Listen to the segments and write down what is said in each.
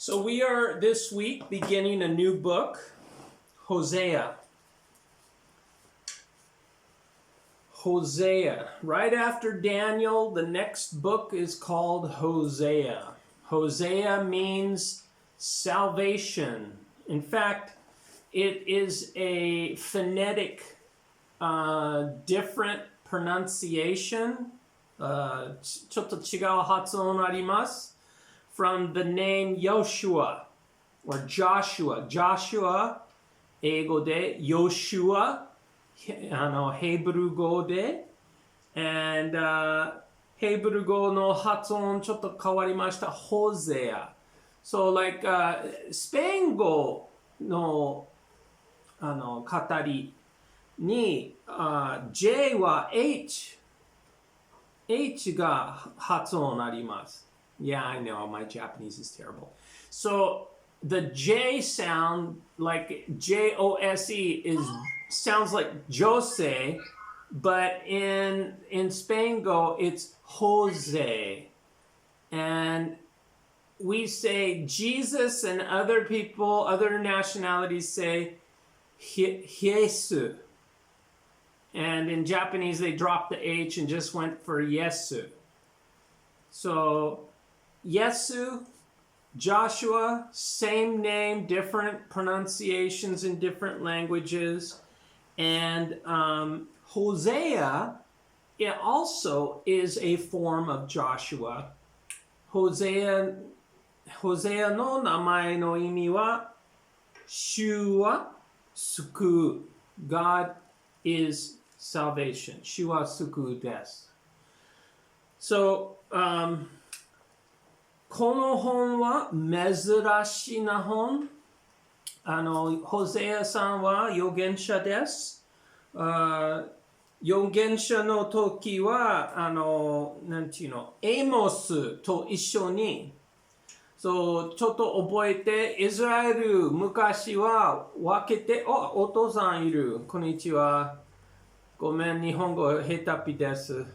So we are this week beginning a new book, Hosea. Hosea. Right after Daniel, the next book is called Hosea. Hosea means salvation. In fact, it is a phonetic, different pronunciation. ちょっと違う発音あります。From the name Yoshua or Joshua. Joshua, 英語で Yoshua, ヘブル語で and ヘブル語の発音ちょっと変わりました。Hosea. So like スペイン語の語りにJ は H が発音あります。Yeah, I know. My Japanese is terrible. So the J sound, like Jose, sounds like Jose, but in Spango, it's Jose. And we say Jesus, and other people, other nationalities say Jesu. And in Japanese, they dropped the H and just went for Yesu. So Yesu, Joshua, same name, different pronunciations in different languages. And Hosea, it also is a form of Joshua. Hosea no namae no imi wa, Shu wa suku. God is salvation. Shu wa suku desu. So, この本は珍しいな本。ホゼアさんは預言者です。預言者の時は、なんていうの、エモスと一緒に、そう、ちょっと覚えて、イスラエル昔は分けて、お父さんいる。こんにちは。ごめん、日本語下手ぴです。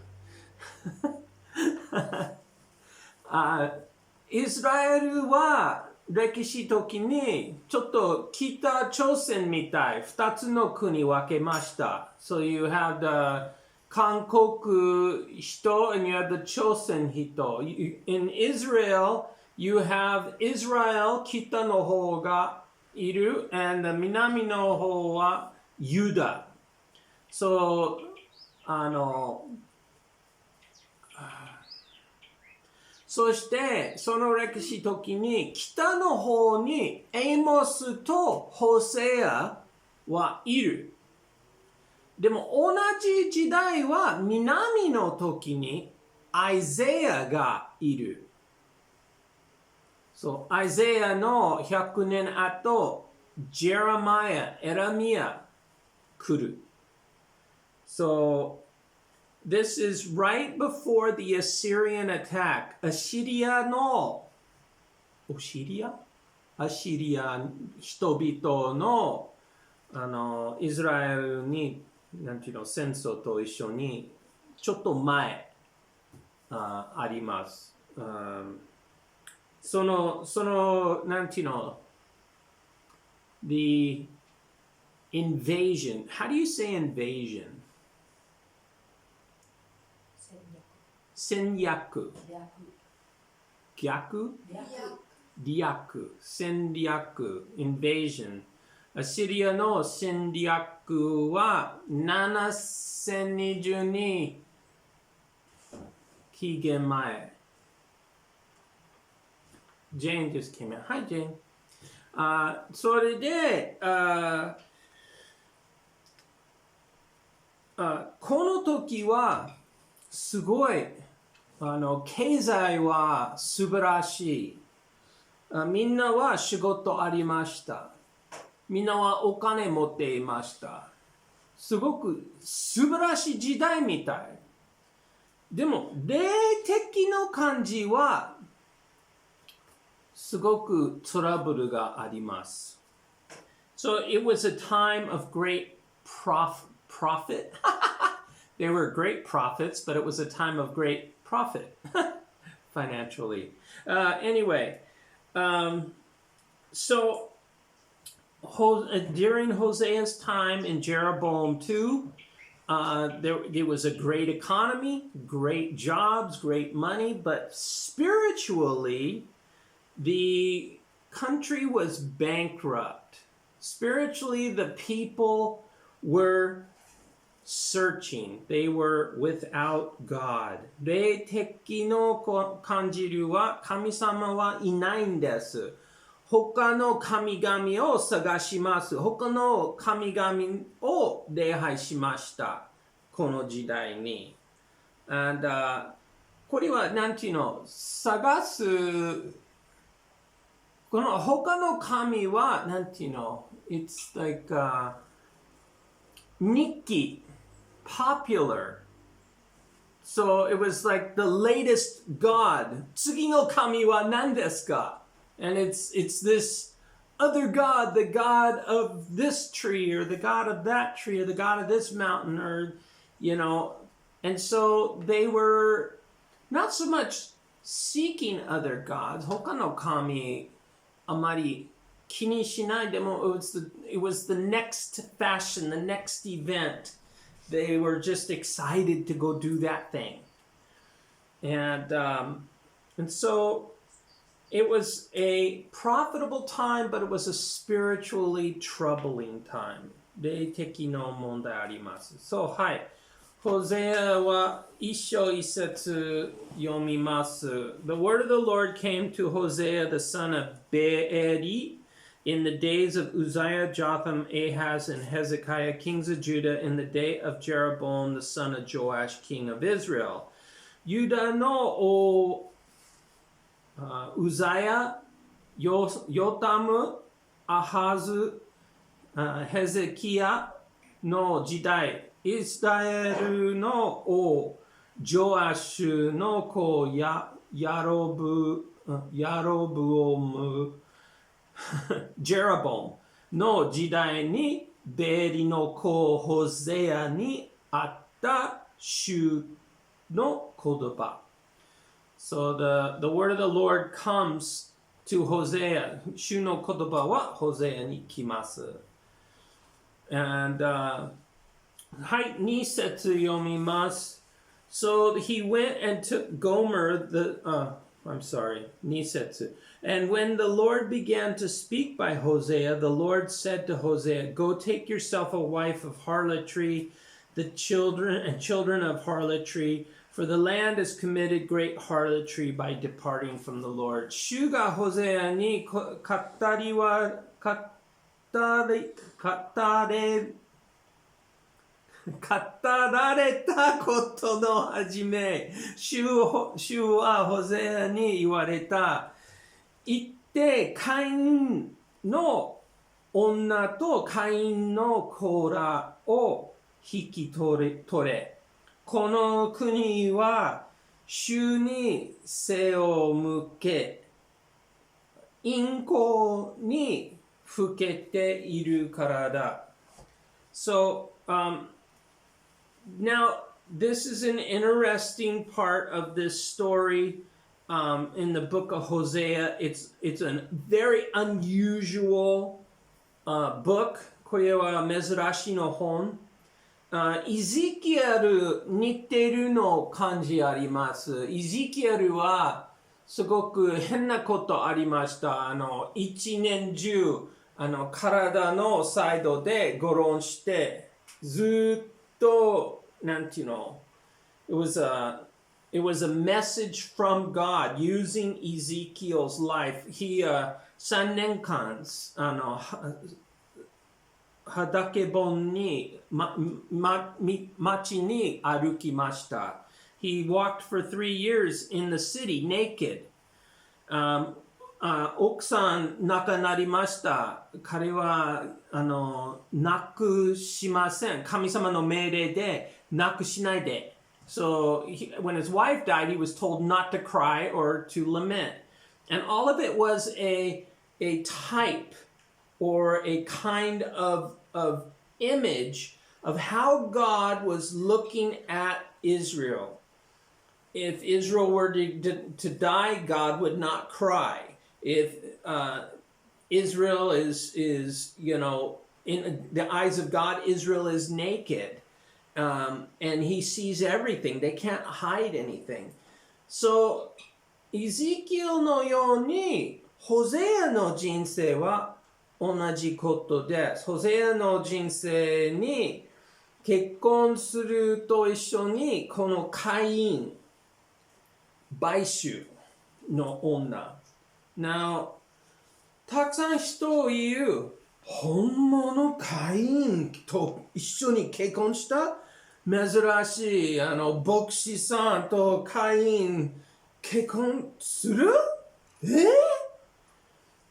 イスラエルは歴史的にちょっと北朝鮮みたい2つの国分けました。So you have the 韓国人 and you have the 朝鮮人。In Israel, you have Israel 北の方がいる and 南の方はユダ。So, そしてその歴史的に北の方にエモスとホセアはいる。でも同じ時代は南の時にアイゼアがいる。そう、アイゼアの100年後、ジェレマヤ、エラミア来る。So, this is right before the Assyrian attack. アシリア人々のイスラエルになんていうの戦争と一緒にちょっと前あります。そのなんていうの the invasion. How do you say invasion?戦略戦略 invasion アシリアの戦略は7022紀元前ジェーン just came in. Hi Jane. それでこの時はすごい経済は素晴らしい。みんなは仕事ありました。みんなはお金持っていました。すごく素晴らしい時代みたい。でも、霊的な感じはすごくトラブルがあります。So it was a time of great profit. They were great prophets, but it was a time of great profit financially. Anyway, So during Hosea's time in Jeroboam too, there was a great economy, great jobs, great money, but spiritually, the country was bankrupt. Spiritually, the people were searching. They were without God. 霊的の感じるは神様はいないんです。他の神々を探します。他の神々を礼拝しました。この時代に。And, これはなんていうの、探す、この他の神はなんていうの、it's like, 日記。Popular. So it was like the latest god. 次の神は何ですか? And it's this other god, the god of this tree or the god of that tree or the god of this mountain or, you know. And so they were not so much seeking other gods. 他の神あまり気にしないでも it was the next fashion, the next event.They were just excited to go do that thing. And so it was a profitable time, but it was a spiritually troubling time. 霊的の問題あります。そう、はい。ホゼアは一章一節読みます。The word of the Lord came to Hosea, the son of Beeri,in the days of Uzziah, Jotham, Ahaz, and Hezekiah, kings of Judah, in the day of Jeroboam, the son of Joash, king of Israel. ユダのウザヤ、ヨタム、アハズ、ヘゼキヤの時代、イスラエルの王、ジョアシュの子、ヤロブオム、Jeroboam の時代にベリの子ホゼアにあった主の言葉。So the word of the Lord comes to Hosea. 主の言葉はホゼアに来ます。And, はい、2節読みます。So he went and took Gomer, I'm sorry, 2節. And when the Lord began to speak by Hosea, the Lord said to Hosea, Go take yourself a wife of harlotry, the children of harlotry, for the land has committed great harlotry by departing from the Lord. 主がホゼアに語られたことの始め、主はホゼアに言われた。行ってカインの女とカインの子らを引き取れ。この国は主に背を向け、陰行にふけているからだ。So, now, this is an interesting part of this story in the book of Hosea. It's a very unusual book. これは珍しいの本。イゼキエル似てるの感じあります。イゼキエルはすごく変なことありました。一年中体のサイドでゴロンしてずっとなんていうの it was a message from God using Ezekiel's life. He 3年間畑本に町に歩きました。He walked for 3 years in the city naked. 奥さん亡くなりました。彼は亡くしません。神様の命令で亡くしないで。So when his wife died, he was told not to cry or to lament. And all of it was a type or a kind of image of how God was looking at Israel. If Israel were to die, God would not cry. if Israel is in the eyes of God, Israel is naked, and He sees everything. They can't hide anything. So エゼキエルのようにホゼアの人生は同じことです。ホゼアの人生に結婚すると一緒にこのカイン、買収の女。Now、たくさん人を言う、本物カインと一緒に結婚した珍しい牧師さんとカイン結婚する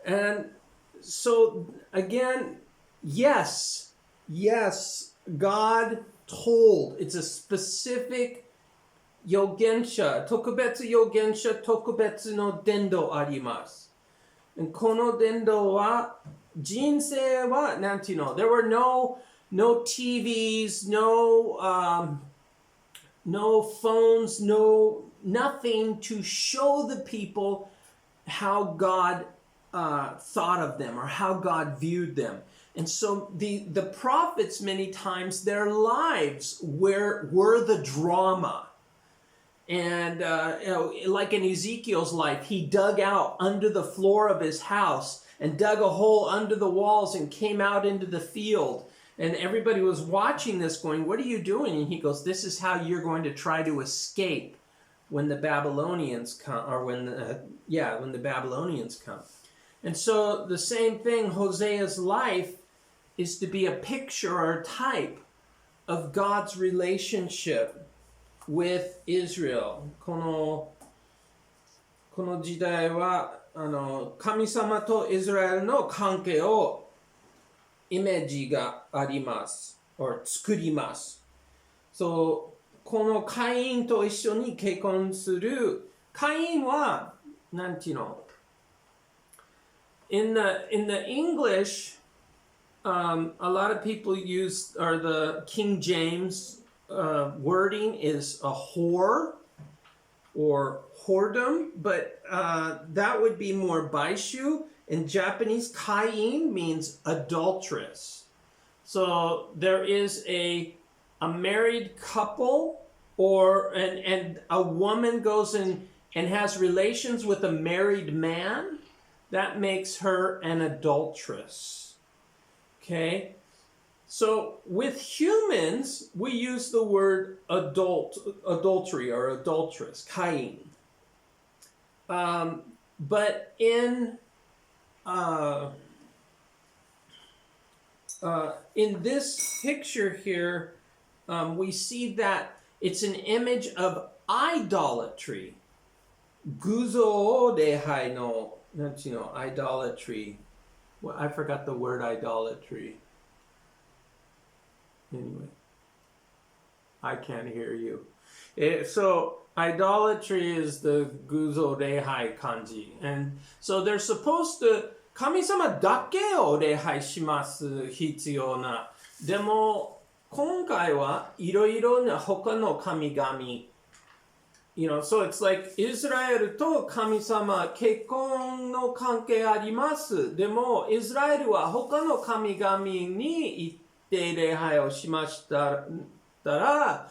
And so again, yes, God told, it's a specific 預言者、特別預言者、特別の伝道あります。この伝道は、人生は、なんていうの、there were no TVs, no phones, nothing to show the people how God thought of them or how God viewed them. And so the prophets, many times, their lives were the drama. And like in Ezekiel's life, he dug out under the floor of his house and dug a hole under the walls and came out into the field. And everybody was watching this going, what are you doing? And he goes, this is how you're going to try to escape when the Babylonians come, or when the Babylonians come. And so the same thing, Hosea's life is to be a picture or a type of God's relationship with Israel. この時代は神様とイスラエルの関係をイメージがあります。or 作ります。So このカインと一緒に結婚するカインはなんていうの In the English, a lot of people use, or the King James wording is a whore or whoredom, but that would be more baishu. In Japanese, kain means adulteress. So there is a married couple, and a woman goes and has relations with a married man. That makes her an adulteress. Okay? So with humans, we use the word adultery or adulteress, kain. But in this picture here, we see that it's an image of idolatry. Guzo dehai no, idolatry. Well, I forgot the word idolatry. Anyway, I can't hear you. So idolatry is the guzo rehai kanji. And so they're supposed to, 神様だけを礼拝します必要な。でも、今回はいろいろな他の神々。So it's like イスラエルと神様結婚の関係あります。でも、イスラエルは他の神々に行って礼拝をしましたら、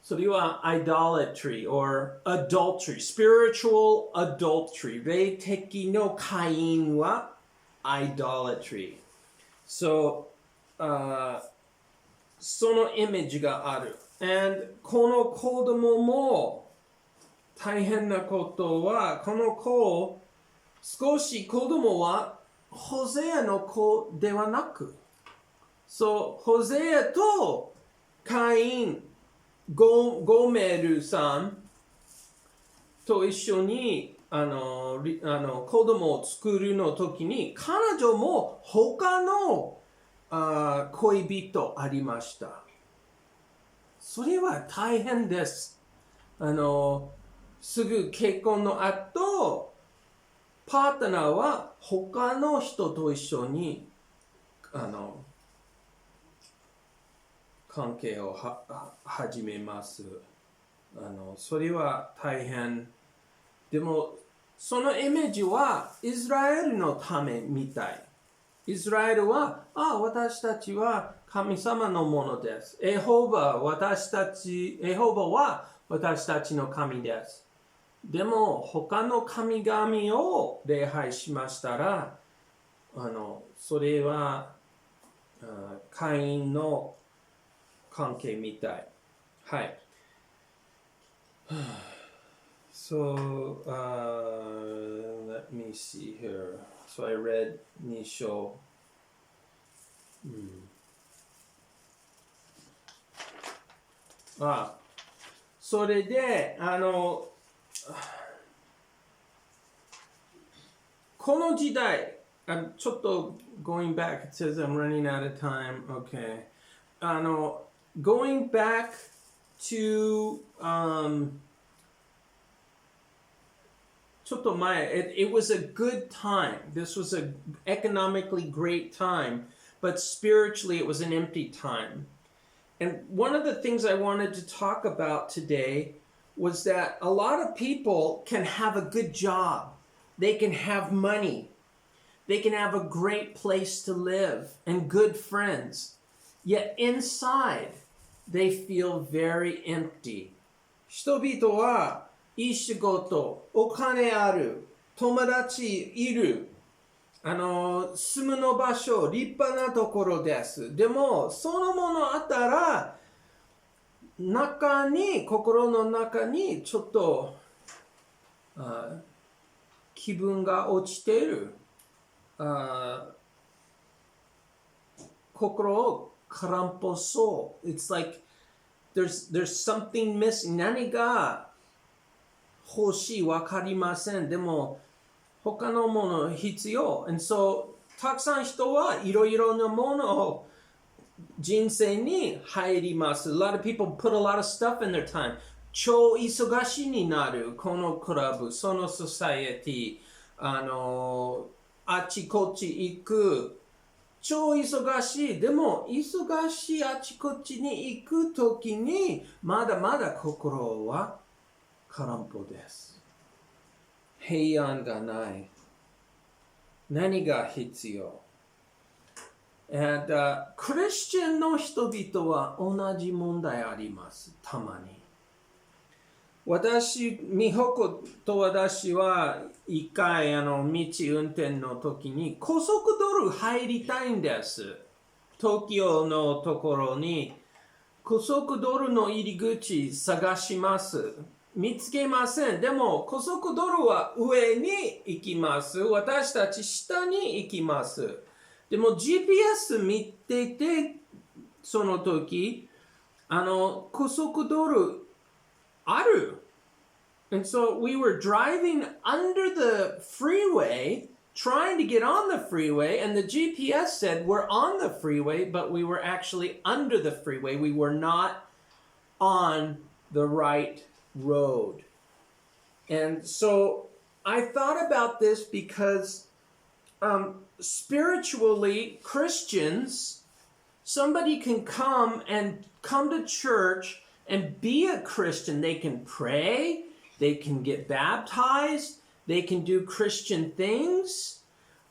それは idolatry or adultery, spiritual adultery. 霊的の会員は idolatry. So, そのイメージがある。And この子供も大変なことは、この子、少し子供はホゼアの子ではなく、そう、ホゼアとカイン、ゴメルさんと一緒に子供を作るの時に彼女も他の恋人ありました。それは大変です。すぐ結婚の後、パートナーは他の人と一緒に関係を始めます。それは大変。でも、そのイメージはイスラエルのためみたい。イスラエルは、私たちは神様のものです。エホバは私たちの神です。でも、他の神々を礼拝しましたら、それは、会員の関係みたい。はい。So, let me see here. So I read Nisho. それで、この時代、ちょっと going back, it says I'm running out of time. Okay. Going back to, ちょっと前, it was a good time. This was an economically great time, but spiritually it was an empty time. And one of the things I wanted to talk about today was that a lot of people can have a good job. They can have money. They can have a great place to live and good friends. Yet inside, they feel very empty. 人々はいい仕事、お金ある、友達いる、住むの場所、立派なところです。でも、そのものあったら、心の中にちょっと気分が落ちている。心を空っぽそう。It's like there's something missing. 何が欲しいわかりません。でも他のもの必要。And so たくさん人はいろいろなものを人生に入ります。A lot of people put a lot of stuff in their time. 超忙しになる。このクラブ、そのソサエティ、あちこち行く。超忙しい。でも、忙しいあちこちに行くときに、まだまだ心は空っぽです。平安がない。何が必要？ And, クリスチャンの人々は同じ問題あります。たまに。美穂子と私は一回道運転の時に高速道路入りたいんです。東京のところに高速道路の入り口探します。見つけません。でも高速道路は上に行きます。私たち下に行きます。でも GPS 見ててその時高速道路ある。And so we were driving under the freeway, trying to get on the freeway, and the GPS said we're on the freeway, but we were actually under the freeway. We were not on the right road. And so I thought about this because spiritually, Christians, somebody can come to church and be a Christian. They can pray, they can get baptized, they can do Christian things.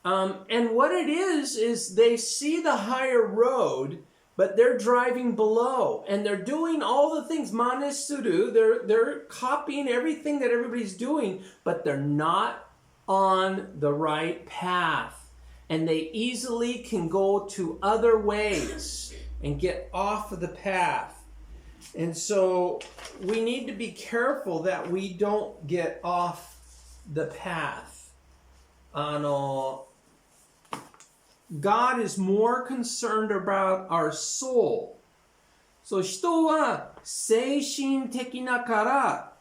And what it is they see the higher road, but they're driving below and they're doing all the things manesuru. They're copying everything that everybody's doing, but they're not on the right path. And they easily can go to other ways and get off of the path. And so we need to be careful that we don't get off the path. God is more concerned about our soul. So 人は精神的なから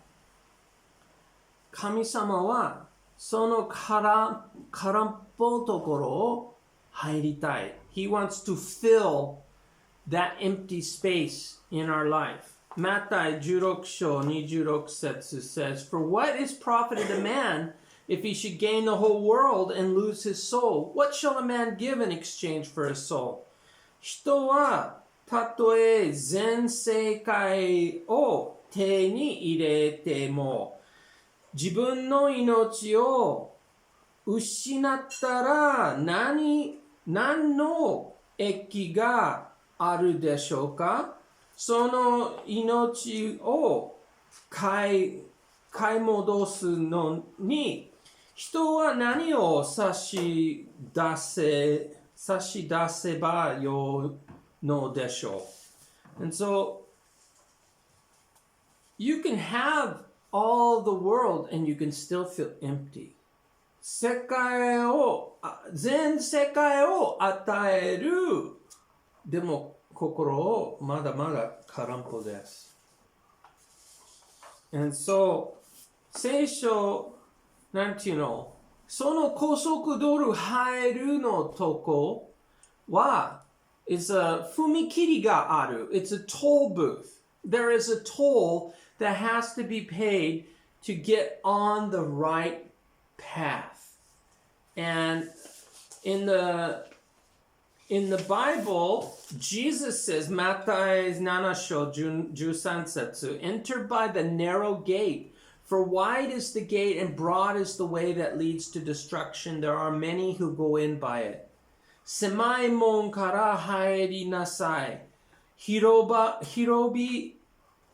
神様はその空っぽところを入りたい。He wants to fill that empty space in our life. マタイ16章26節 says, For what is profited a man if he should gain the whole world and lose his soul? What shall a man give in exchange for his soul? 人はたとえ全世界を手に入れても自分の命を失ったら何の益があるでしょうか？その命を買い戻すのに人は何を差し出せばよいのでしょう。And so you can have all the world and you can still feel empty. 全世界を与える。でも心をまだまだ空っぽです。And so 聖書なんていうの、その高速道路入るのとこは、is a 踏切がある。It's a toll booth. There is a toll that has to be paid to get on the right path. And in the Bible, Jesus says, マタイ7章13節 enter by the narrow gate.For wide is the gate and broad is the way that leads to destruction. There are many who go in by it. 狭い門から入りなさい。広び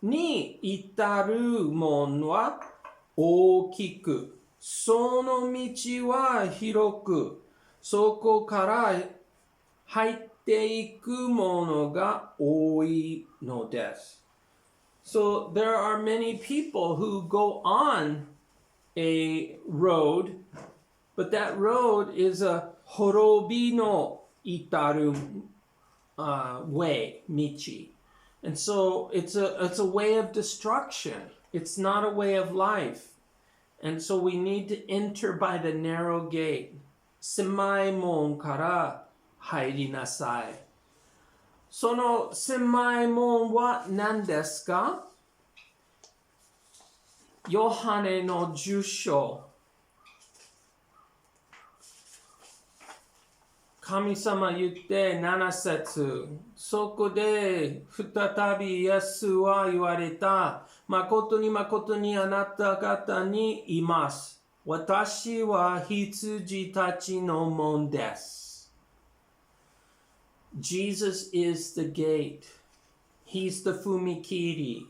に至る門は大きく。その道は広く。そこから入っていくものが多いのです。So there are many people who go on a road, but that road is a 滅びの至るway, 道. And so it's a way of destruction. It's not a way of life. And so we need to enter by the narrow gate. 狭い門から入りなさい。その狭い門は何ですか？ヨハネの10章。神様言って7節。そこで再びイエスは言われた。誠に誠にあなた方に言います。私は羊たちの門です。Jesus is the gate. He's the 踏切。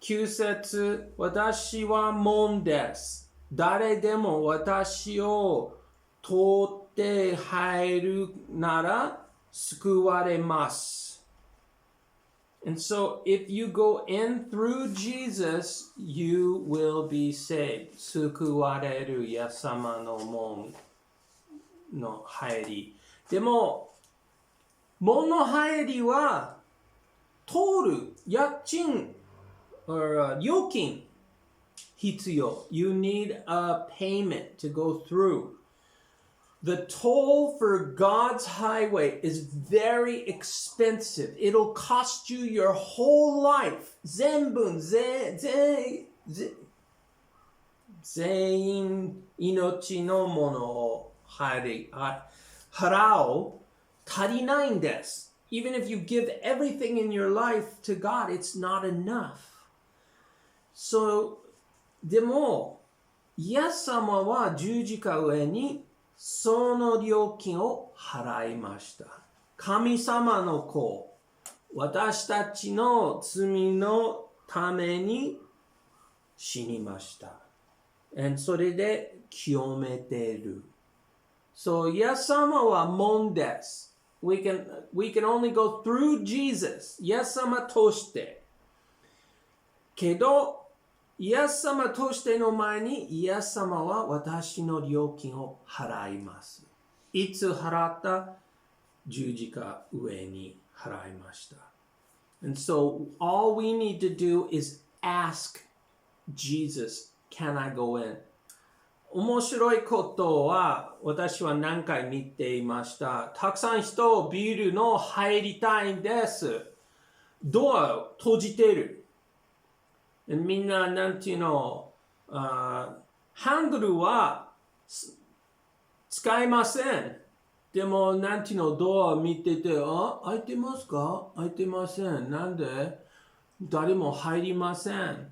9節、私は門です。誰でも私を通って入るなら救われます。And so if you go in through Jesus, you will be saved. 救われるイエス様の門の入り。でも門の入りは通る家賃 or 料金必要。You need a payment to go through. The toll for God's highway is very expensive. It'll cost you your whole life. 全員命のものを払う。足りないんです。Even if you give everything in your life to God, it's not enough. So, でも、イエス様は十字架上にその料金を払いました。神様の子、私たちの罪のために死にました。それで清めている。So, イエス様は門です。We can only go through Jesus. イエス様通して。けど、イエス様通しての前に、イエス様は私の料金を払います。いつ払った？十字架上に払いました。And so, all we need to do is ask Jesus, can I go in? 面白いことは私は何回見ていました。たくさん人ビールの入りたいんです。ドアを閉じている。みんななんていうの、ハングルは使いません。でもなんていうの、ドアを見てて、開いてますか？開いてません。なんで？誰も入りません。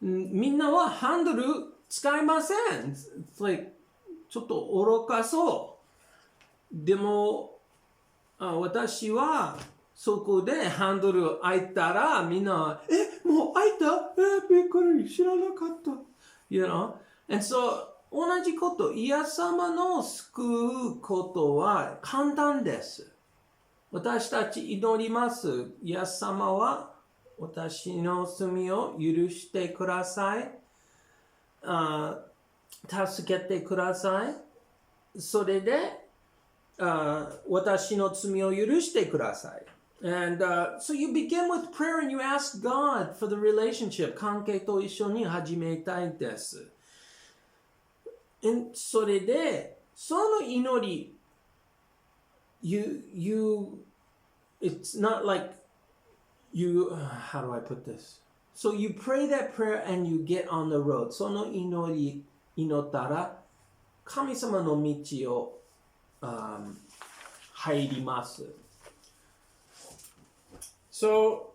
みんなはハンドル使いません。It's like ちょっと愚かそう。でも私はそこでハンドル開いたらみんなもう開いたびっくり知らなかった。You know? And so 同じこと、イエス様の救うことは簡単です。私たち祈ります。イエス様は私の罪を許してください。助けてください。それで、私の罪を許してください。And so you begin with prayer and you ask God for the relationship. 関係と一緒に始めたいです。それで、その祈り、it's not like how do I put this? So you pray that prayer and you get on the road. その祈り、祈ったら、神様の道を、入ります。So,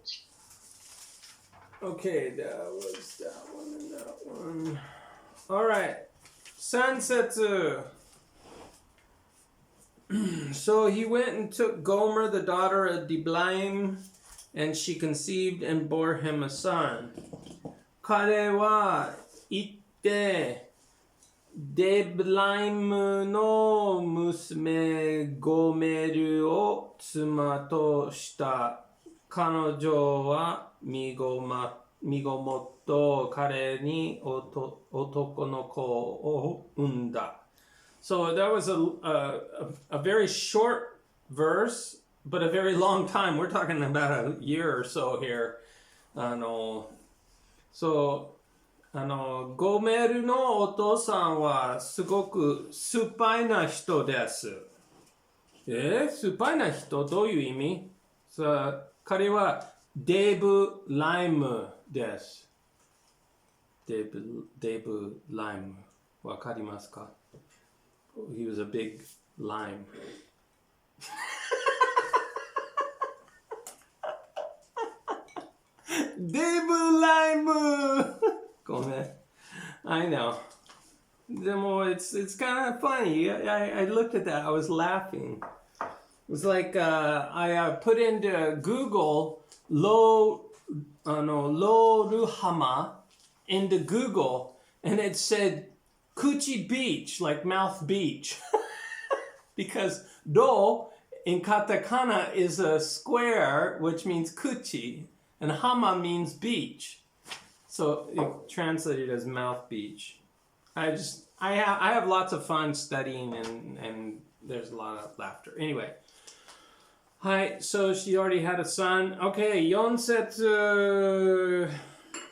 okay, that was that one and that one. All right. 3節. So he went and took Gomer, the daughter of Diblaim, and she conceived and bore him a son. 彼は行って、デブライムの娘ゴメルを妻とした。彼女は身ごもっと彼に男の子を産んだ。So that was a very short verse, but a very long time. We're talking about a year or so here. ゴメルのお父さんはすごく酸っぱいな人です。酸っぱいな人どういう意味？彼はデブ・ライムです。デブ・ライム。わかりますか？ He was a big lime. デブ・ライムごめん。I know. でも it's kind of funny. I looked at that. I was laughing. It was like I put into Google Lo Ruhama into Google and it said Coochie Beach, like mouth beach. Because do in katakana is a square, which means coochie, and hama means beach. So it translated as mouth beach. I have lots of fun studying and there's a lot of laughter. Anyway. Hi, so she already had a son. Okay, 4節.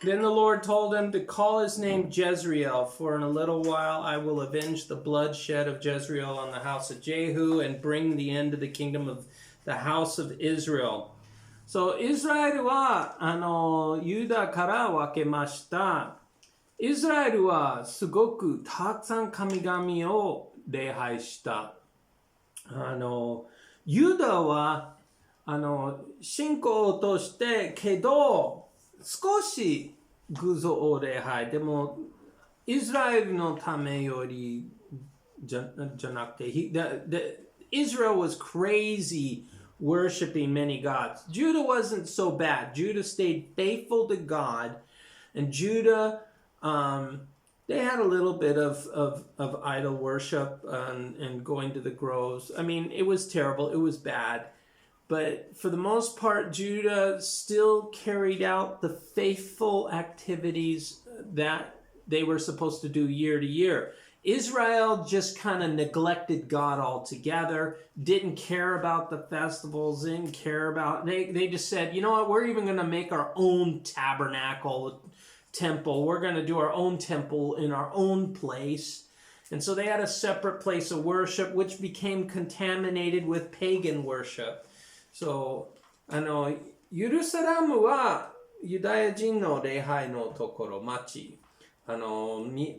Then the Lord told him to call his name Jezreel, for in a little while I will avenge the bloodshed of Jezreel on the house of Jehu and bring the end to the kingdom of the house of Israel. So, イスラエルはユダから分けました。イスラエルはすごくたくさん神々を礼拝した。ユダは信仰としてけど少し偶像を礼拝でもイスラエルのためよりじゃなくてIsrael was crazy worshiping many gods. Judah wasn't so bad. Judah stayed faithful to God, and Judah they had a little bit of idol worship and going to the groves. I mean, it was terrible. It was bad. But for the most part, Judah still carried out the faithful activities that they were supposed to do year to year. Israel just kind of neglected God altogether, didn't care about the festivals, didn't care about... They just said, you know what, we're even going to make our own tabernacle, temple. We're going to do our own temple in our own place. And so they had a separate place of worship, which became contaminated with pagan worship. So, ユルサレムはユダヤ人の礼拝のところ、町、都に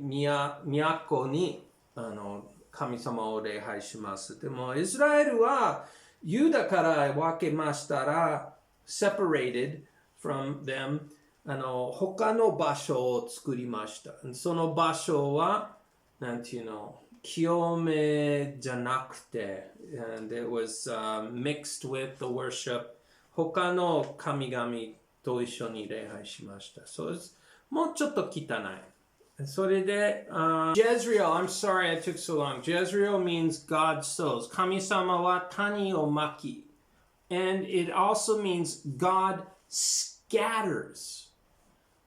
神様を礼拝します。でも、イスラエルはユダから分けましたら、separated from them. 他の場所を作りました。その場所は、なんていうの、清めじゃなくて、and it was、mixed with the worship。他の神々と一緒に礼拝しました。そうです。もうちょっと汚い。それで、Jezreel, I'm sorry I took so long. Jezreel means God sows. 神様は種をまき。And it also means God scatters.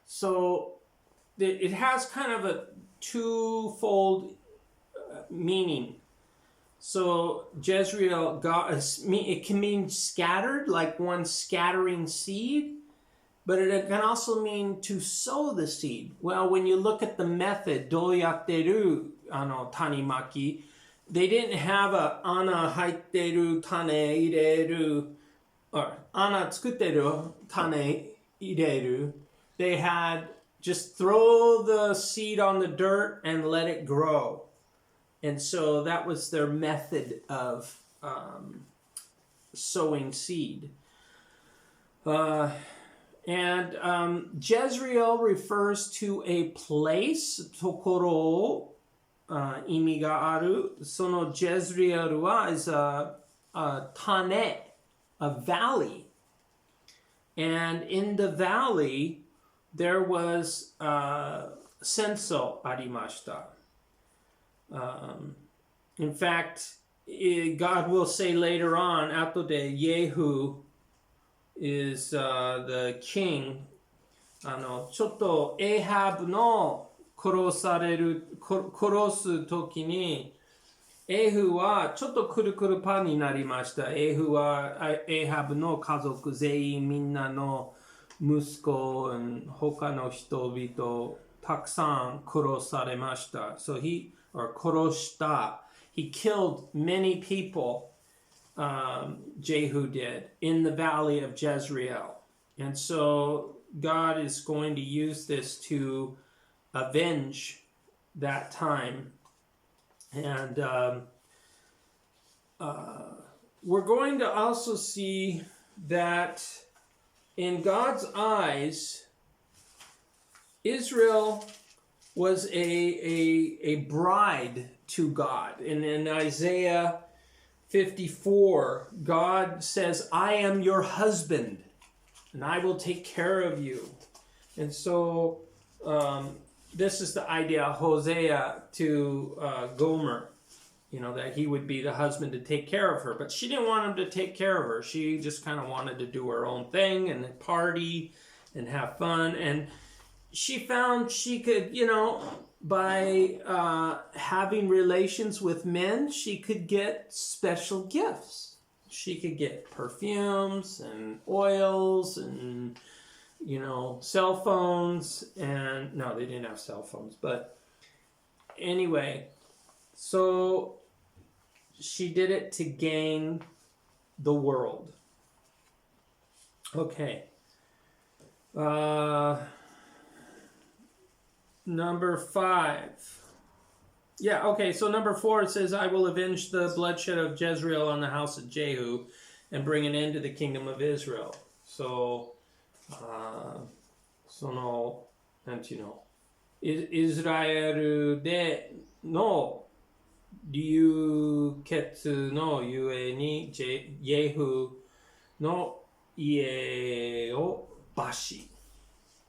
So it has kind of a twofold meaning. So Jezreel, God, it can mean scattered, like one scattering seed, but it can also mean to sow the seed. Well, when you look at the method, どうやってる種まき, they didn't have a 穴入ってる種入れる or 穴作ってる種入れる. They had just throw the seed on the dirt and let it grow. And so that was their method of sowing seed. And Jezreel refers to a place, ところを、意味がある。その Jezreel は is a 種, a valley. And in the valley, there was 戦争ありました。In fact, God will say later on, 後で Yehu is the king. ちょっとエハブの殺す時にエフはちょっとくるくるパンになりました。エフはエハブの家族全員みんなの息子他の人々たくさん殺されました。So殺した。He killed many people, Jehu did, in the valley of Jezreel. And so God is going to use this to avenge that time. And we're going to also see that in God's eyes, Israel was a bride to God. And in Isaiah 54, God says, I am your husband, and I will take care of you. And so this is the idea of Hosea to Gomer, that he would be the husband to take care of her. But she didn't want him to take care of her. She just kind of wanted to do her own thing and party and have fun. And she found she could, by having relations with men, she could get special gifts. She could get perfumes and oils and, cell phones. And no, they didn't have cell phones. But anyway, so she did it to gain the world. Okay. Number 5. Yeah, okay, so number 4, it says, I will avenge the bloodshed of Jezreel on the house of Jehu and bring an end to the kingdom of Israel. So, なんていうの、イスラエルでの流血のゆえに、イエフの家を罰し。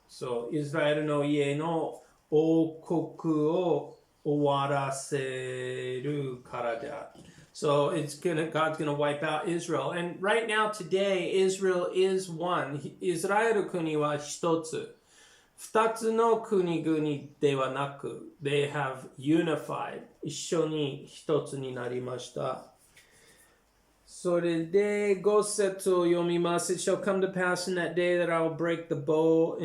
そう、イスラエルの家の王国を終わらせるからだ。So God's gonna wipe out Israel. And right now, today, Israel is one. イスラエル国は一つ。二つの国々ではなく、they have unified. 一緒に一つになりました。それで5節を読みます。It shall come to pass in that day that I will break the bow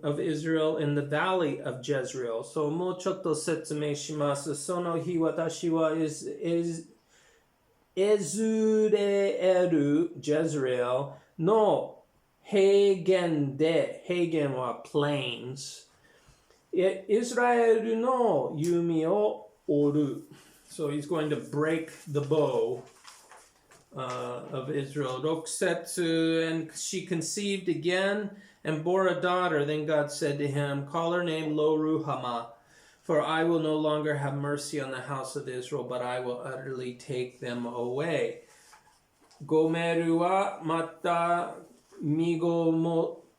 of Israel in the valley of Jezreel. そう、もうちょっと説明します。その日私はエズレエル、Jezreel の平原で、平原は plains、イスラエルの弓を折る。So he's going to break the bow.Of Israel. 6節, and she conceived again and bore a daughter. Then God said to him, call her name Lo-Ruhamah, for I will no longer have mercy on the house of Israel, but I will utterly take them away. Gomer wa mata migo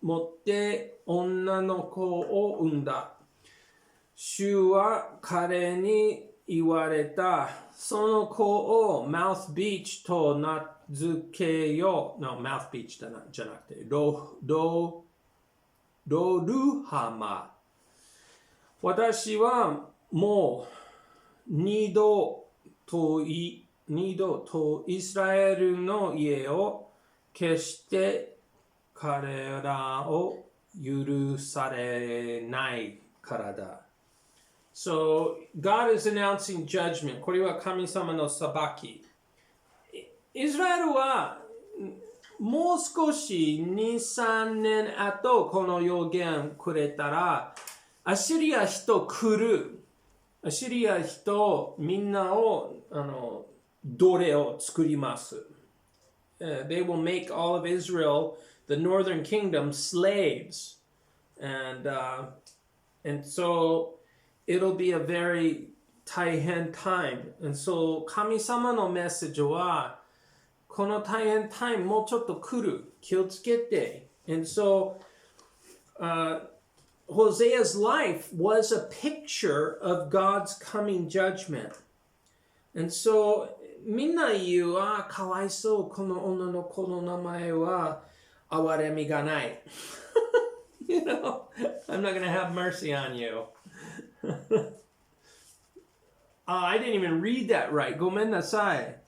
motte onna no ko o unda. 主は彼に言われた。その子をマウスビーチと名付けよう。No, マウスビーチじゃなくて、ロルハマ。私はもう二度とイスラエルの家を決して彼らを許されないからだ。So, God is announcing judgment. これは神様の裁き。イスラエルはもう少し2、3年後この予言くれたら、アシリア人来る。アシリア人みんなを奴隷を作ります。They will make all of Israel, the northern kingdom, slaves. And so it'll be a very 大変 time. And so 神様のメッセージはこの大変 time もうちょっと来る。気をつけて。And so Hosea's life was a picture of God's coming judgment. And so みんな言う、かわいそう、この女の子の名前は憐れみがない。You know, I'm not going to have mercy on you. I didn't even read that right. ごめんなさい。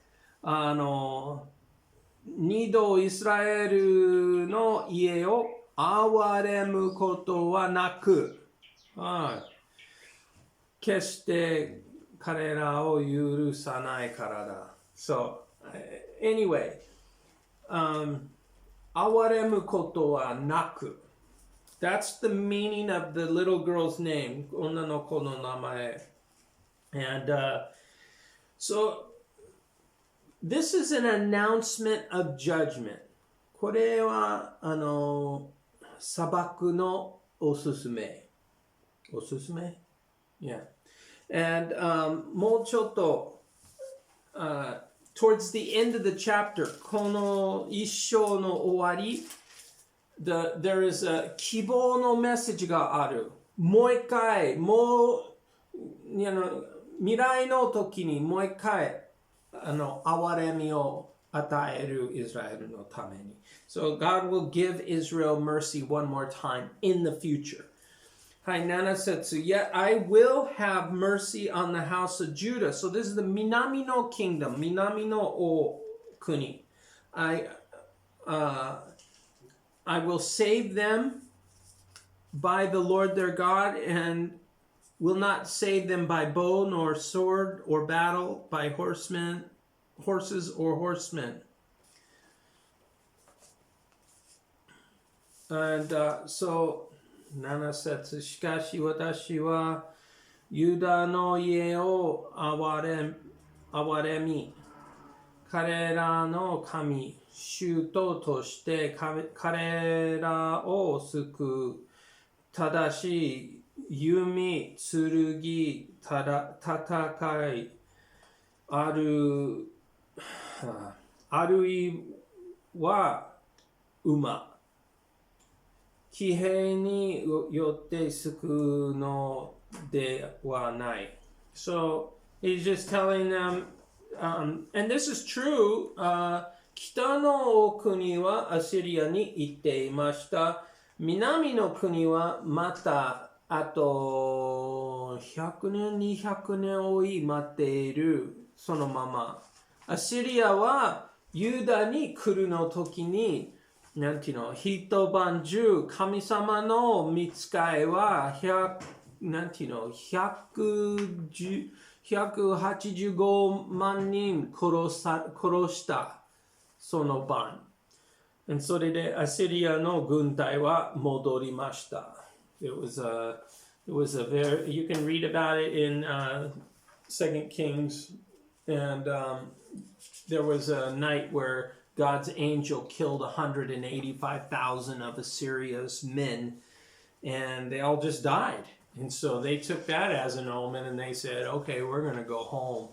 二度イスラエルの家を憐れむことはなく、決して彼らを許さないからだ。So, anyway, 憐れむことはなく。That's the meaning of the little girl's name, 女の子の名前。And so, this is an announcement of judgment. これは、裁くのおすすめ。おすすめ Yeah. And もうちょっと、towards the end of the chapter, この一章の終わり、there is a 希望のメッセージがある。もう一回、未来の時にもう一回、憐れみを与えるイスラエルのために。So God will give Israel mercy one more time in the future. はい、7節。Yet I will have mercy on the house of Judah. So this is the 南の kingdom, 南の国。I will save them by the Lord their God and will not save them by bow nor sword or battle, by horses or horsemen. And so, 7節。しかし私はユダの家を憐れみ、彼らの神、主として彼らを救う。ただし、弓、剣、戦い、あるいは馬。騎兵によって救うのではない。So, he's just telling them, and this is true, 北の国はアシリアに行っていました。南の国はまたあと100年、200年を待っているそのまま。アシリアはユダに来るの時に、なんていうの、一晩中神様の御使いは185万人殺したその晩。それでアシリアの軍隊は戻りました。It was a very, you can read about it in 2 Kings, and there was a night where God's angel killed 185,000 of Assyria's men, and they all just died. And so they took that as an omen, and they said, okay, we're going to go home.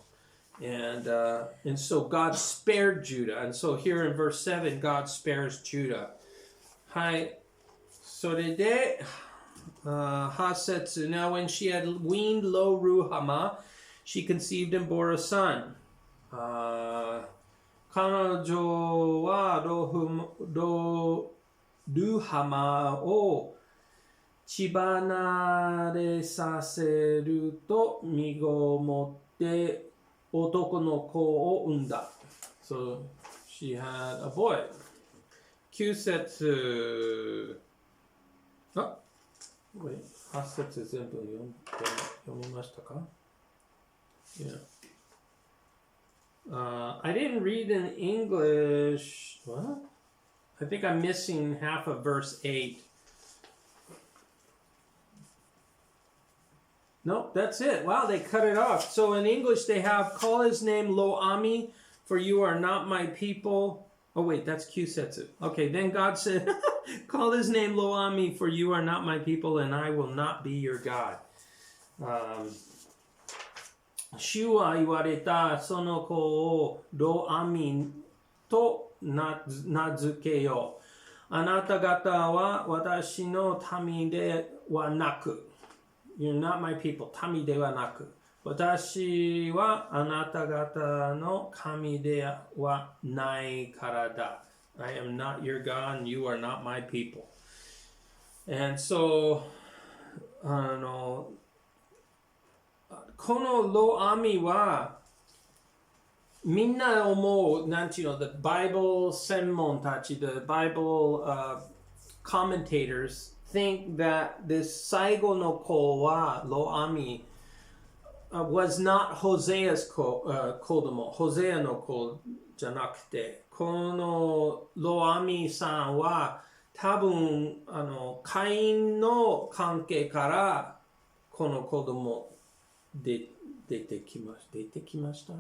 And so God spared Judah. And so here in verse 7, God spares Judah. はい。それで、8節 Now when she had weaned Lo-Ruhamah, she conceived and bore a son. 彼女はルハマを血離れさせると身ごもって男の子を産んだ。So she had a boy. 9節あ、8節全部読みましたか？ Yeah. I didn't read in English. What? I think I'm missing half of verse 8. Nope, that's it. Wow, they cut it off. So in English they have, call his name Lo-Ami, for you are not my people. Oh wait, that's Kyusetsu. Okay, then God said, call his name Lo-Ami, for you are not my people, and I will not be your God. 主は言われた、その子をロアミと名付けよう。あなた方は私の民ではなく、You're not my people, 民ではなく、私はあなた方の神ではないからだ。I am not your God, and you are not my people. And so, このロアミはみんな思う、なんていうの、the Bible 専門たち、the Bible commentators think that this 最後の子はロアミwas not Hosea's 子供、ホゼアの子じゃなくて、このロアミさんは多分カインの関係からこの子供出てきました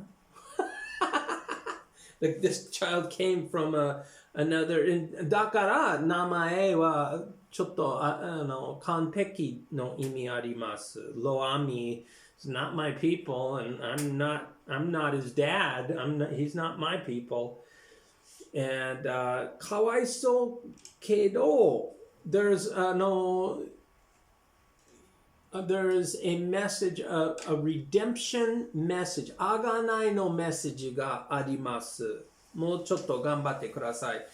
Like this child came from another だから名前はちょっと完璧の意味あります。ロアミ is not my people, and I'm not his dad. He's not my people. And かわいそうけど there's a message, a redemption message. あがないのメッセージがあります。もうちょっと頑張ってください。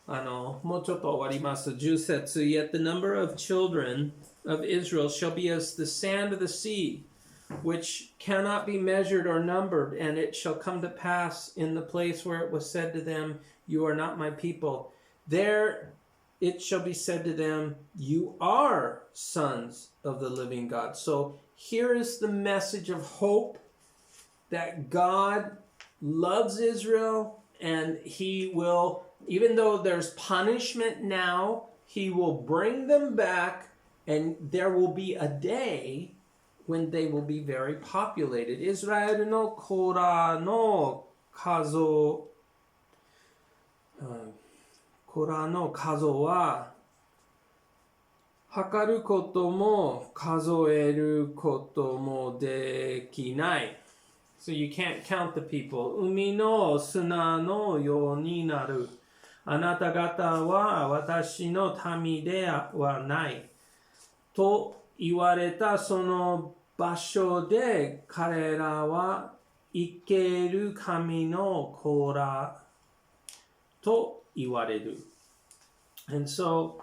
もうちょっと終わります。10節 Yet the number of children of Israel shall be as the sand of the sea, which cannot be measured or numbered, and it shall come to pass in the place where it was said to them, You are not my people. There it shall be said to them, You are sons of the living God. So here is the message of hope that God loves Israel, and he will, even though there's punishment now, he will bring them back, and there will be a day when they will be very populated. イスラエルの子らの数は測ることも数えることもできない。So you can't count the people. 海の砂のようになる。あなた方は私の民ではない。と言われたその場所で彼らは生ける神の子らと言われる。And so,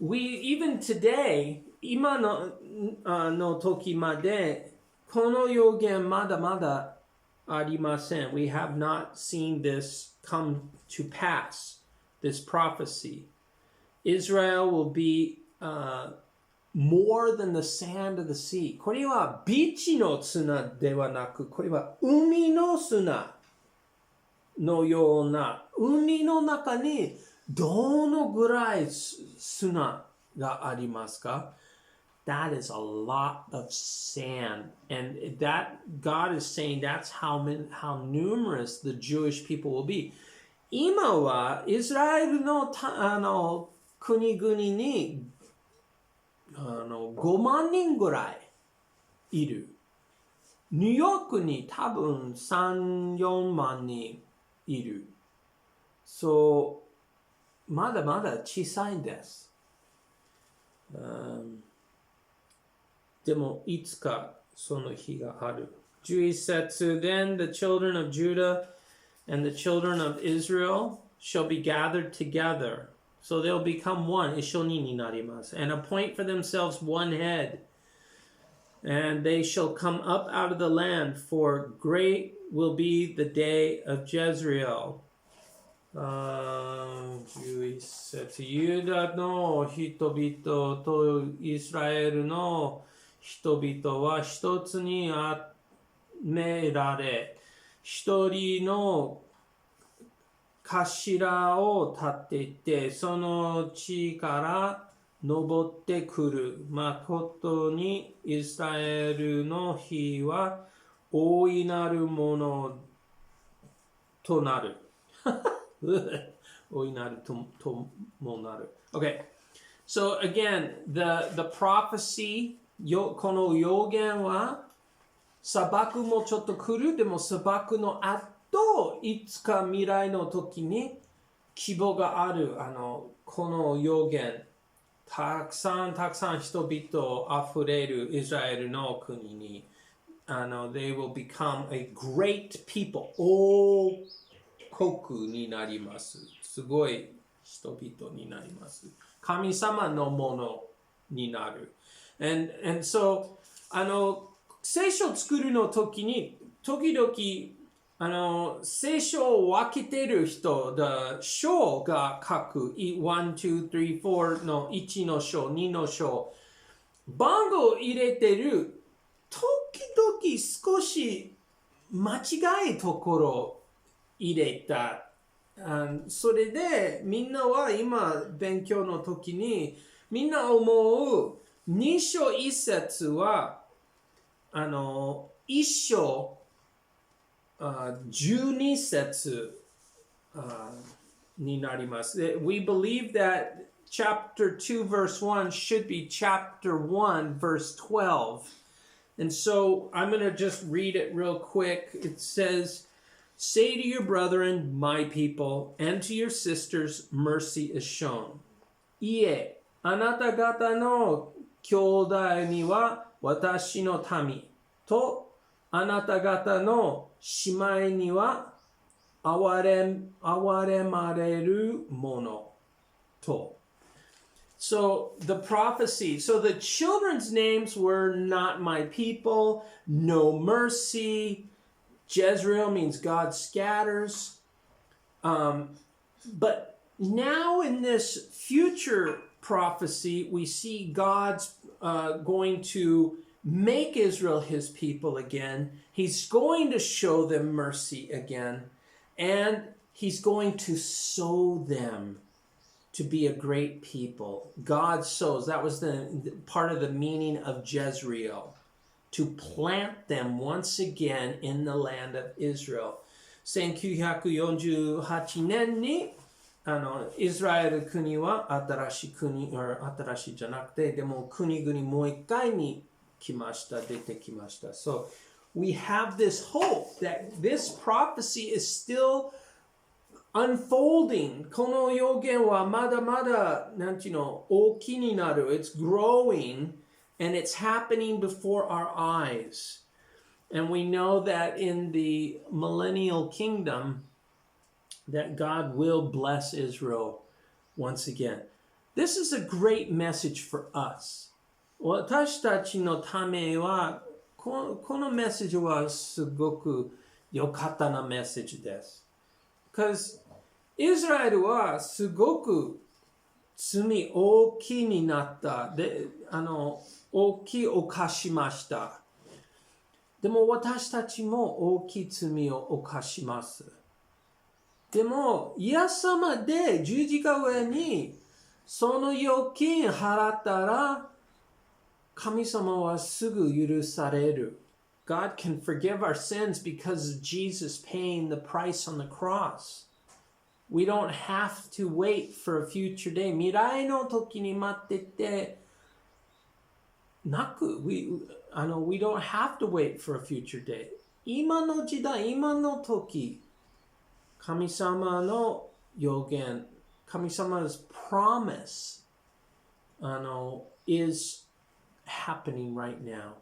even today, 今の時までこの予言まだまだありません。We have not seen this come to pass, this prophecy. Israel will be more than the sand of the sea. これはビーチの砂ではなく、これは海の砂のような、海の中にどのぐらい砂がありますか？ That is a lot of sand. And that God is saying that's how numerous the Jewish people will be. 今はイスラエルの国々に5万人ぐらいいる。ニューヨークに多分3、4万人いる。そう、まだまだ小さいんです。でもいつかその日がある。11節 Then the children of Judah and the children of Israel shall be gathered together. So they'll become one. 一緒になります。And appoint for themselves one head. And they shall come up out of the land, for great will be the day of Jezreel. 11節ユダの人々とイスラエルの人々は一つに集められ、一人の頭を立てて、その地から登ってくる。まことにイスラエルの日は大いなるものとなる。大いなるともなる。Okay. So again, the prophecy, この予言は砂漠もちょっと来る。でも砂漠の後、いつか未来の時に希望がある。この予言。たくさん人々あふれるイスラエルの国に。they will become a great people. 大国になります。すごい人々になります。神様のものになる。And so, 聖書を作るの時に、時々、聖書を分けてる人、章が書く、1、2、3、4の1の章、2の章、番号を入れてる、時々少し間違いところ入れた。それでみんなは今勉強の時にみんな思う2章1節は1章12節になります。We believe that chapter 2 verse 1 should be chapter 1 verse 12. And so I'm going to just read it real quick. It says, Say to your brethren, my people, and to your sisters, mercy is shown. いえ、あなた方の兄弟には私の民と、あなた方の姉妹には憐れまれるものと。So the prophecy, so the children's names were not my people, no mercy. Jezreel means God scatters. But now in this future prophecy, we see God's going to make Israel his people again. He's going to show them mercy again. And he's going to sow them to be a great people. God sows. That was the part of the meaning of Jezreel. To plant them once again in the land of Israel. 1948年にイスラエル国は新しい国、新しいじゃなくて、でも国々もう一回に来ました、出てきました。So we have this hope that this prophecy is still unfolding. この予言はまだまだ、なんていうの、大きになる。It's growing. And it's happening before our eyes. And we know that in the millennial kingdom, that God will bless Israel once again. This is a great message for us. 私たちのためは、このメッセージはすごく良かったなメッセージです。Because イスラエルはすごく罪大きになった。で、大きい犯しました。でも私たちも大きい罪を犯します。でも、イエス様で十字架上にその預金払ったら、神様はすぐ許される。God can forgive our sins because of Jesus paying the price on the cross. We don't have to wait for a future day. 未来の時に待っててなく、we don't have to wait for a future day. 今の時代、今の時、神様の予言、神様 's promise is happening right now.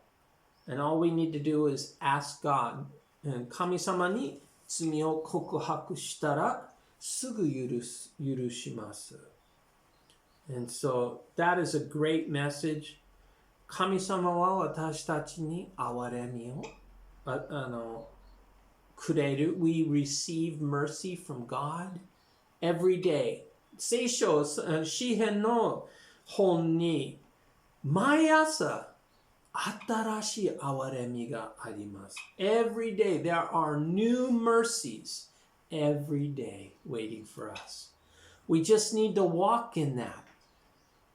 And all we need to do is ask God. 神様に罪を告白したらすぐ許します。And so that is a great message. 神様は私たちに憐れみをくれる。We receive mercy from God every day. 聖書、詩編の本に毎朝新しい憐れみがあります。Every day there are new mercies every day waiting for us. We just need to walk in that.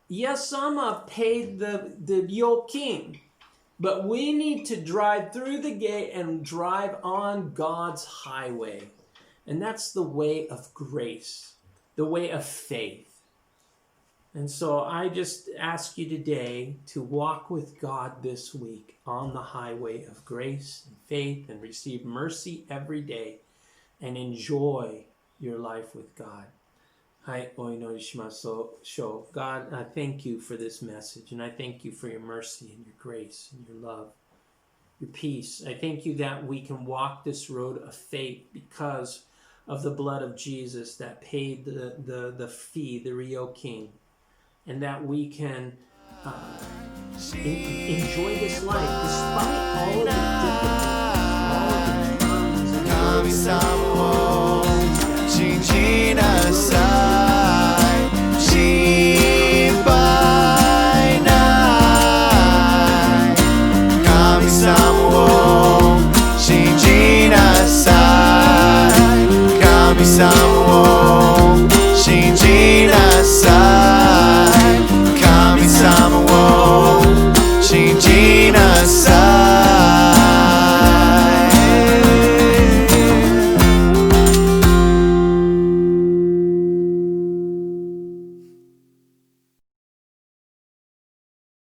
Yes, Sama paid the yoking, but we need to drive through the gate and drive on God's highway. And that's the way of grace, the way of faith. And so I just ask you today to walk with God this week on the highway of grace and faith and receive mercy every day and enjoy your life with God. はい、お祈りしましょう。God, I thank you for this message, and I thank you for your mercy and your grace and your love, your peace. I thank you that we can walk this road of faith because of the blood of Jesus that paid the fee, the reyoking, and that we can enjoy this life despite all of the difficulties, all of the Some